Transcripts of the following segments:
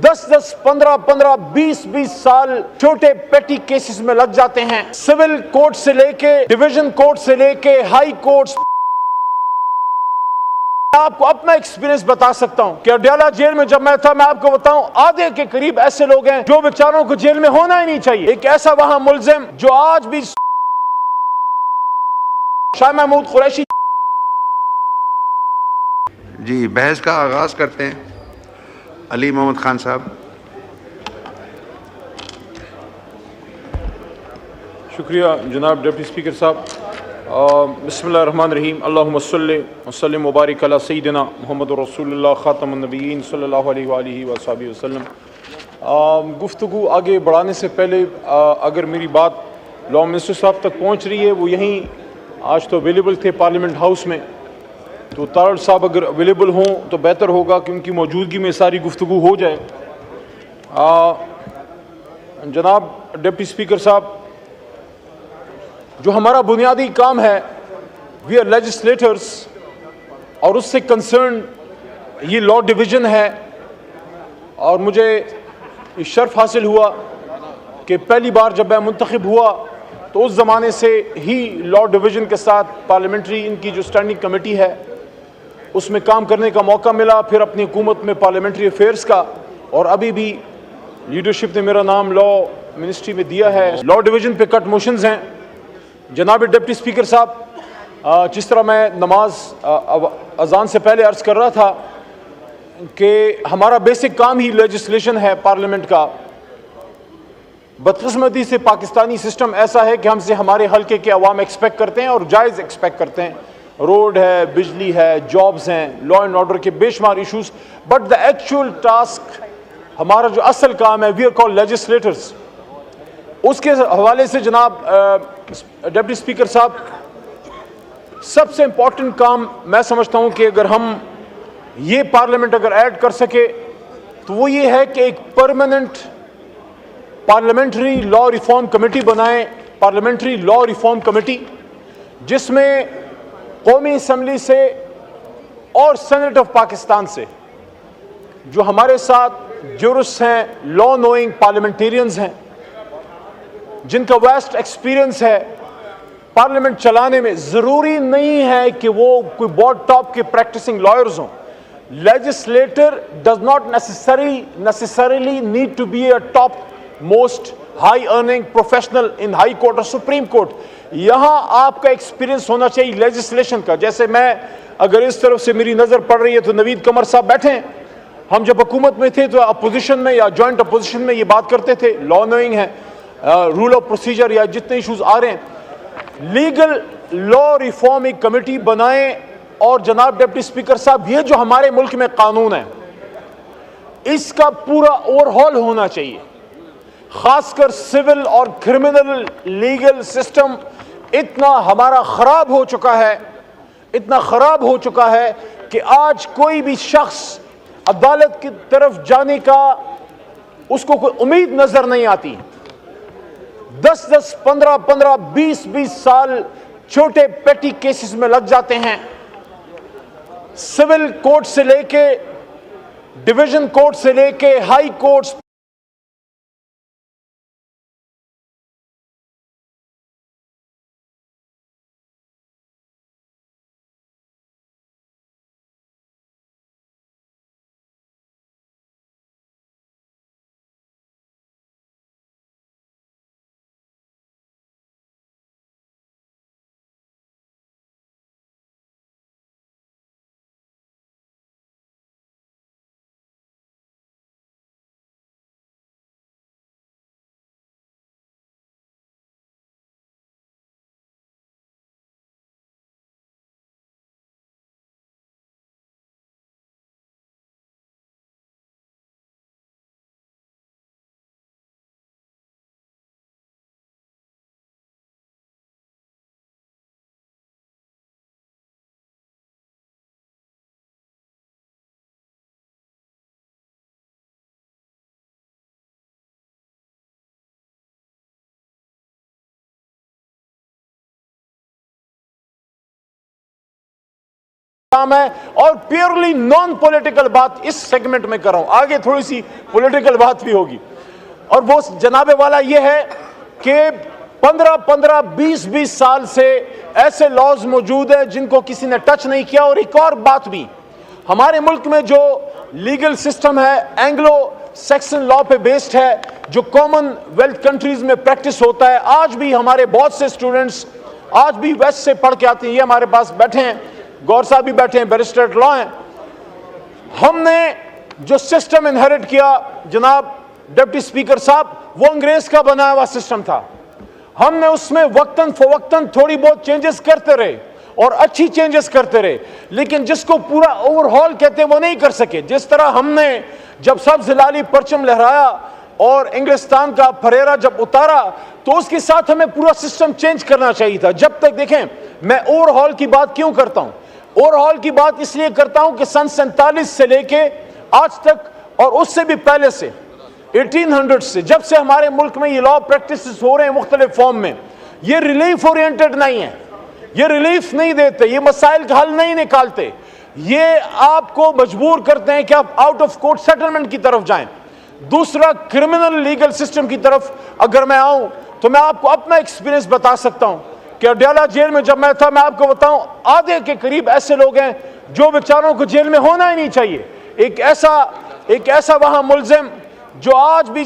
10-10, 15-15, 20-20 سال چھوٹے پیٹی کیسز میں لگ جاتے ہیں. سول کورٹ سے لے کے ڈویژن کورٹ سے لے کے ہائی کورٹ. آپ کو اپنا ایکسپیرینس بتا سکتا ہوں کہ اڈیالہ جیل میں جب میں تھا، میں آپ کو بتاؤں آدھے کے قریب ایسے لوگ ہیں جو بیچاروں کو جیل میں ہونا ہی نہیں چاہیے. ایک ایسا وہاں ملزم جو آج بھی شاہ محمود قریشی. جی، بحث کا آغاز کرتے ہیں. علی محمد خان صاحب. شکریہ جناب ڈپٹی اسپیکر صاحب. بسم اللہ الرحمن الرحیم. اللہم صلی وسلم مبارک علی سیدنا محمد رسول اللہ خاتم النبیین صلی اللہ علیہ وآلہ وصحبہ وسلم. گفتگو آگے بڑھانے سے پہلے اگر میری بات لا منسٹر صاحب تک پہنچ رہی ہے، وہ یہیں آج تو اویلیبل تھے پارلیمنٹ ہاؤس میں، تو تارڑ صاحب اگر اویلیبل ہوں تو بہتر ہوگا کہ ان کی موجودگی میں ساری گفتگو ہو جائے. جناب ڈپٹی اسپیکر صاحب، جو ہمارا بنیادی کام ہے، وی آر لیجسلیٹرز، اور اس سے کنسرن یہ لا ڈویژن ہے. اور مجھے شرف حاصل ہوا کہ پہلی بار جب میں منتخب ہوا تو اس زمانے سے ہی لا ڈویژن کے ساتھ پارلیمنٹری ان کی جو اسٹینڈنگ کمیٹی ہے اس میں کام کرنے کا موقع ملا. پھر اپنی حکومت میں پارلیمنٹری افیئرز کا، اور ابھی بھی لیڈرشپ نے میرا نام لا منسٹری میں دیا ہے. لا ڈویژن پہ کٹ موشنز ہیں. جناب ڈپٹی اسپیکر صاحب، جس طرح میں نماز اذان سے پہلے عرض کر رہا تھا کہ ہمارا بیسک کام ہی لیجسلیشن ہے پارلیمنٹ کا. بدقسمتی سے پاکستانی سسٹم ایسا ہے کہ ہم سے ہمارے حلقے کے عوام ایکسپیکٹ کرتے ہیں، اور جائز ایکسپیکٹ کرتے ہیں. روڈ ہے، بجلی ہے، جابز ہیں، لا اینڈ آرڈر کے بے شمار issues, but the actual task, ہمارا جو اصل کام ہے، وی آر کالڈ لیجسلیٹرز. اس کے حوالے سے جناب ڈپٹی اسپیکر صاحب، سب سے امپورٹنٹ کام میں سمجھتا ہوں کہ اگر ہم یہ پارلیمنٹ اگر ایڈ کر سکے تو وہ یہ ہے کہ ایک پرماننٹ پارلیمنٹری لا ریفارم کمیٹی بنائیں. پارلیمنٹری لا ریفارم کمیٹی جس میں قومی اسمبلی سے اور سینٹ آف پاکستان سے جو ہمارے ساتھ جورسٹ ہیں، لا نوئنگ پارلیمنٹیرینز ہیں، جن کا ویسٹ ایکسپیرینس ہے پارلیمنٹ چلانے میں. ضروری نہیں ہے کہ وہ کوئی بہت ٹاپ کے پریکٹسنگ لائرز ہوں. Legislator does not necessarily need to be a top most high earning professional in high court اور سپریم کورٹ. یہاں آپ کا ایکسپیرینس ہونا چاہیے لیجسلیشن کا. جیسے میں اگر اس طرف سے میری نظر پڑ رہی ہے تو نوید قمر صاحب بیٹھے ہیں. ہم جب حکومت میں تھے تو اپوزیشن میں یا جوائنٹ اپوزیشن میں یہ بات کرتے تھے، لا نوئنگ ہے، رول آف پروسیجر یا جتنے ایشوز آ رہے ہیں. لیگل لا ریفارم ایک کمیٹی بنائیں. اور جناب ڈپٹی اسپیکر صاحب، یہ جو ہمارے ملک میں قانون ہے اس کا پورا اوور ہال ہونا چاہیے. خاص کر سول اور کرمنل لیگل سسٹم اتنا ہمارا خراب ہو چکا ہے، اتنا خراب ہو چکا ہے کہ آج کوئی بھی شخص عدالت کی طرف جانے کا اس کو کوئی امید نظر نہیں آتی. 10-10, 15-15, 20-20 سال چھوٹے پیٹی کیسز میں لگ جاتے ہیں. سول کورٹ سے لے کے ڈویژن کورٹ سے لے کے ہائی کورٹس کام ہے اور پیورلی نان پولیٹیکل بات اس سیگمنٹ میں کر رہا ہوں، آگے تھوڑی سی پولیٹیکل بات بھی ہوگی، اور وہ جناب والا یہ ہے کہ 15-20 سال سے ایسے لاز موجود ہیں جن کو کسی نے ٹچ نہیں کیا. اور ایک اور بات بھی، ہمارے ملک میں جو لیگل سسٹم ہے اینگلو سیکسن لا پہ بیسڈ ہے، جو کامن ویلتھ کنٹریز میں پریکٹس ہوتا ہے. آج بھی ہمارے بہت سے اسٹوڈنٹس آج بھی ویسٹ سے پڑھ کے آتے ہیں، یہ ہمارے پاس بیٹھے ہیں، گور صاحب بھی بیٹھے ہیں، بیرسٹر ایٹ لا ہیں. ہم نے جو سسٹم انہیرٹ کیا جناب ڈپٹی اسپیکر صاحب، وہ انگریز کا بنایا ہوا سسٹم تھا. ہم نے اس میں وقتاً فوقتاً تھوڑی بہت چینجز کرتے رہے اور اچھی چینجز کرتے رہے، لیکن جس کو پورا اوور ہال کہتے ہیں وہ نہیں کر سکے. جس طرح ہم نے جب سبز ہلالی پرچم لہرایا اور انگلستان کا پھریرا جب اتارا تو اس کے ساتھ ہمیں پورا سسٹم چینج کرنا چاہیے تھا. جب تک دیکھیں، میں اوور ہال کی بات کیوں کرتا ہوں؟ اوور ہال کی بات اس لیے کرتا ہوں کہ سن 47 سے لے کے آج تک اور اس سے بھی پہلے سے 1800 سے جب سے ہمارے ملک میں یہ لا پریکٹسز ہو رہے ہیں مختلف فارم میں، یہ ریلیف اورینٹڈ نہیں ہے، یہ ریلیف نہیں دیتے، یہ مسائل کا حل نہیں نکالتے، یہ آپ کو مجبور کرتے ہیں کہ آپ آؤٹ آف کورٹ سیٹلمنٹ کی طرف جائیں. دوسرا، کرمنل لیگل سسٹم کی طرف اگر میں آؤں تو میں آپ کو اپنا ایکسپیرینس بتا سکتا ہوں کہ اڈیالہ جیل میں جب میں تھا، میں آپ کو بتاؤں آدھے کے قریب ایسے لوگ ہیں جو بیچاروں کو جیل میں ہونا ہی نہیں چاہیے. ایک ایسا وہاں ملزم جو آج بھی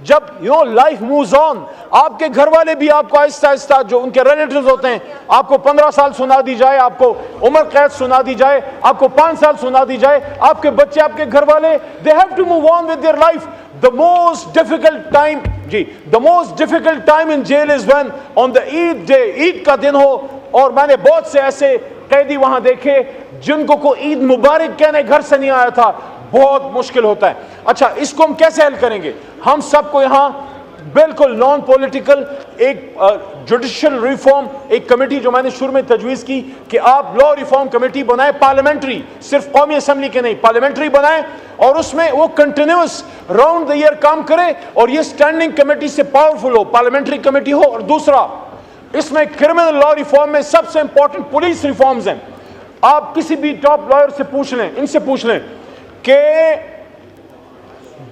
جب لائف مووز آن، آپ کے گھر والے بھی آپ کو آہستہ آہستہ جو ان کے ریلیٹیوز ہوتے ہیں، آپ کو 15 سال سنا دی جائے، آپ کو عمر قید سنا دی جائے، آپ کو 5 سال سنا دی جائے، آپ کے بچے، آپ کے گھر والے they have to move on with their life. The most difficult time in jail is when on the Eid day، عید کا دن ہو، اور میں نے بہت سے ایسے قیدی وہاں دیکھے جن کو کوئی عید مبارک کہنے گھر سے نہیں آیا تھا. بہت مشکل ہوتا ہے. اچھا، اس کو ہم کیسے حل کریں گے؟ ہم سب کو یہاں بالکل نان پولیٹیکل ایک جوڈیشل ریفارم ایک کمیٹی جو میں نے شروع میں تجویز کی کہ آپ لا ریفارم کمیٹی بنائیں، پارلیمنٹری، صرف قومی اسمبلی کے نہیں، پارلیمنٹری بنائیں، اور اس میں وہ کنٹینیوس راؤنڈ دا ایئر کام کرے اور یہ اسٹینڈنگ کمیٹی سے پاورفل ہو، پارلیمنٹری کمیٹی ہو. اور دوسرا، اس میں کرمنل لا ریفارم میں سب سے امپورٹنٹ پولیس ریفارمز ہیں. آپ کسی بھی ٹاپ لائر سے پوچھ لیں، ان سے پوچھ لیں کہ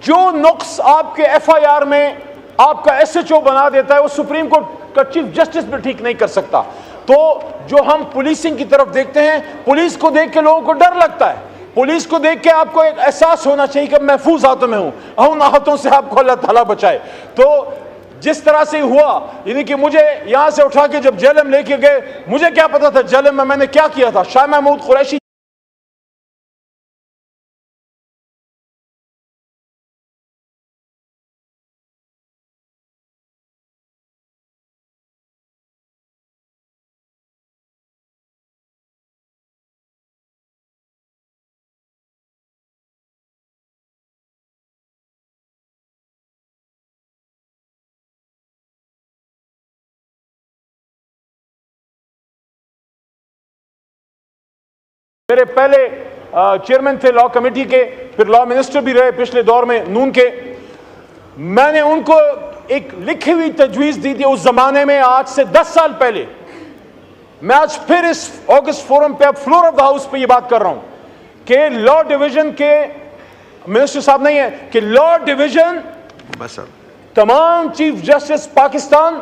جو نقص آپ کے ایف آئی آر میں آپ کا ایس ایچ او بنا دیتا ہے وہ سپریم کورٹ کا چیف جسٹس بھی ٹھیک نہیں کر سکتا. تو جو ہم پولیسنگ کی طرف دیکھتے ہیں، پولیس کو دیکھ کے لوگوں کو ڈر لگتا ہے، پولیس کو دیکھ کے آپ کو ایک احساس ہونا چاہیے کہ محفوظ ہاتھوں میں ہوں، ان ہاتھوں سے آپ کو اللہ تعالیٰ بچائے. تو جس طرح سے ہوا، یعنی کہ مجھے یہاں سے اٹھا کے جب جیلم لے کے گئے، مجھے کیا پتا تھا جیلم میں نے کیا کیا تھا. شاہ محمود قریشی میرے پہلے چیئرمین تھے لا کمیٹی کے، پھر لا منسٹر بھی رہے پچھلے دور میں نون کے. میں نے ان کو ایک لکھی ہوئی تجویز دی تھی اس زمانے میں، آج سے 10 سال پہلے. میں آج پھر اس آگسٹ فورم پہ، اب فلور آف دا ہاؤس پہ یہ بات کر رہا ہوں کہ لا ڈویژن کے منسٹر صاحب نہیں ہے کہ لا ڈویژن تمام چیف جسٹس پاکستان،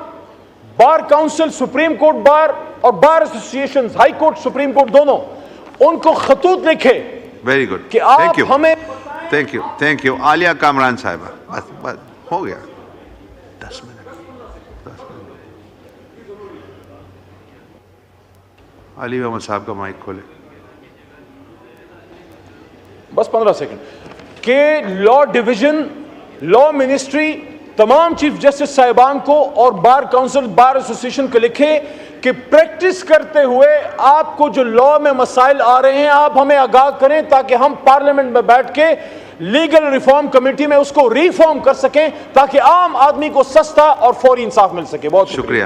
بار کاؤنسل، سپریم کورٹ بار اور bar association, high court, supreme court دونوں، ان کو خطوط لکھے. ویری گڈ، کہ آپ ہمیں تھینک یو عالیہ کامران صاحبہ. بس ہو گیا 10 منٹ. علی محمد صاحب کا مائک کھولے. بس 15 سیکنڈ. کہ لا ڈویژن، لا منسٹری تمام چیف جسٹس صاحبان کو اور بار کونسل، بار ایسوسیشن کو لکھے کہ پریکٹس کرتے ہوئے آپ کو جو لا میں مسائل آ رہے ہیں آپ ہمیں آگاہ کریں تاکہ ہم پارلیمنٹ میں بیٹھ کے لیگل ریفارم کمیٹی میں اس کو ریفارم کر سکیں تاکہ عام آدمی کو سستا اور فوری انصاف مل سکے. بہت شکریہ.